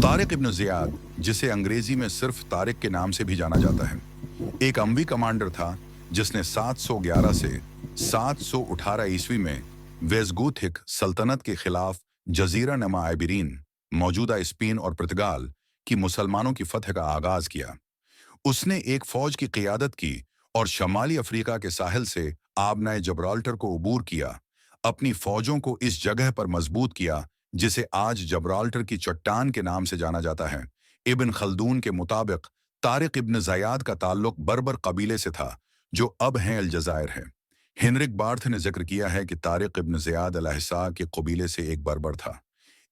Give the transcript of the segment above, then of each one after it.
तारिक इब्न Ziyad, जिसे अंग्रेजी में सिर्फ तारिक के नाम से भी जाना जाता है, एक अमवी कमांडर था जिसने 711 से 718 ईस्वी में वेस्गूथिक सल्तनत के खिलाफ जजीरा नमा आइबेरिन, मौजूदा स्पेन और पुर्तगाल की मुसलमानों की फतह का आगाज किया। उसने एक फौज की क़ियादत की और शमाली अफ्रीका के साहिल से आबनाए जब्राल्टर को अबूर किया। अपनी फौजों को इस जगह पर मजबूत किया जिसे आज जब्राल्टर की चट्टान के नाम से जाना जाता है। इब्न खल्दून के मुताबिक तारिक इब्न ज़याद का ताल्लुक बर्बर कबीले से था जो अब हैं अलजज़ायर है। हेनरिक बार्थ ने जिक्र किया है कि तारिक इब्न ज़याद अलहसा के कबीले से एक बर्बर था,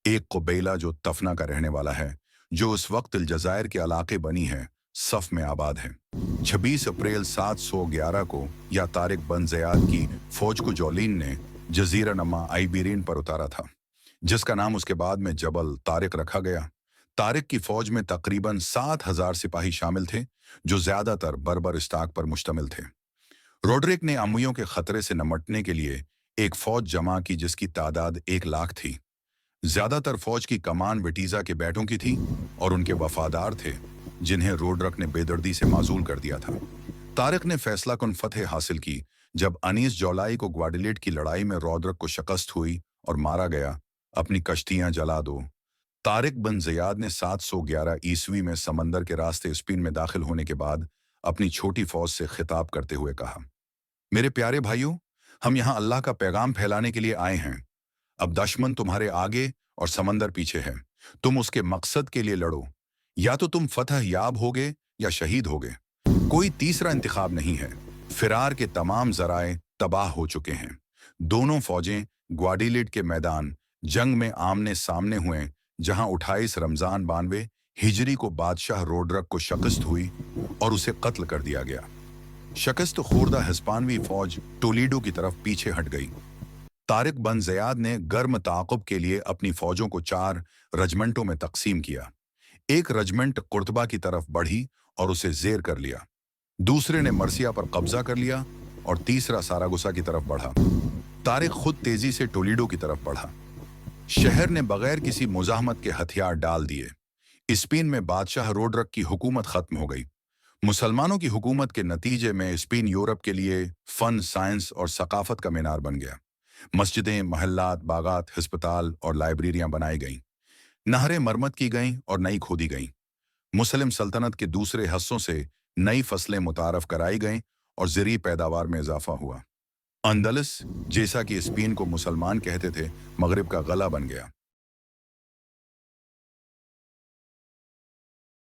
एक कबीला जो तफना का रहने वाला है, जो उस वक्त अलजज़ायर के इलाके बनी है सफ में आबाद है। 26 अप्रैल 711 को या तारिक बन ज़याद की फौज को जौलीन ने जजीरा नमा आइबेरिन पर उतारा था, जिसका नाम उसके बाद में जबल तारिक रखा गया। तारिक की फौज में तकरीबन 7,000 सिपाही शामिल थे, जो ज्यादातर बर्बर स्टाक पर मुश्तमिल थे। रोड्रिक ने अमुइयों के खतरे से निपटने के लिए एक फौज जमा की जिसकी तादाद 1 लाख थी। ज्यादातर फौज की कमान विटीजा के बेटों की थी और उनके वफादार थे, जिन्हें रोड्रिक ने बेदर्दी से माजूल कर दिया था। तारिक ने फैसला कुन फतह हासिल की जब 19 जुलाई को ग्वाडिलेट की लड़ाई में रोड्रिक को शिकस्त हुई और मारा गया। अपनी कश्तियां जला दो। तारिक बिन ज़ियाद ने 711 ईस्वी में समंदर के रास्ते स्पेन में दाखिल होने के बाद अपनी छोटी फौज से खिताब करते हुए कहा, मेरे प्यारे भाइयों, हम यहाँ अल्लाह का पैगाम फैलाने के लिए आए हैं। अब दुश्मन तुम्हारे आगे और समंदर पीछे है। तुम उसके मकसद के लिए लड़ो। या तो तुम फतह याब होगे या शहीद होगे। कोई तीसरा इंतखाब नहीं है। फिरार के तमाम जराए तबाह हो चुके हैं। दोनों फौजें ग्वाडिलेट के मैदान जंग में आमने सामने हुए, जहां 28 रमजान 92 हिजरी को बादशाह रोड्रिक को शिकस्त हुई और उसे कत्ल कर दिया गया। शिकस्त खोर्दा हिस्पानवी फौज टोलीडो की तरफ पीछे हट गई। तारिक बन ज़याद ने गर्म ताक़ुब के लिए अपनी फौजों को 4 रजमेंटों में तकसीम किया। एक रजमेंट कुर्तबा की तरफ बढ़ी और उसे जेर कर लिया। दूसरे ने मर्सिया पर कब्जा कर लिया और तीसरा सारागुसा की तरफ बढ़ा। तारिक खुद तेजी से टोलीडो की तरफ बढ़ा। शहर ने बगैर किसी मुजाहमत के हथियार डाल दिए। स्पेन में बादशाह रोड्रिक की हुकूमत खत्म हो गई। मुसलमानों की हुकूमत के नतीजे में स्पेन यूरोप के लिए फन, साइंस और सकाफत का मीनार बन गया। मस्जिदें, महल्लात, बागात, अस्पताल और लाइब्रेरियां बनाई गईं। नहरें मरम्मत की गईं और नई खोदी गईं। मुस्लिम सल्तनत के दूसरे हिस्सों से नई फसलें मुतारफ कराई गईं और ज़री पैदावार में इजाफा हुआ। अंदलस, जैसा कि स्पेन को मुसलमान कहते थे, मगरिब का गला बन गया।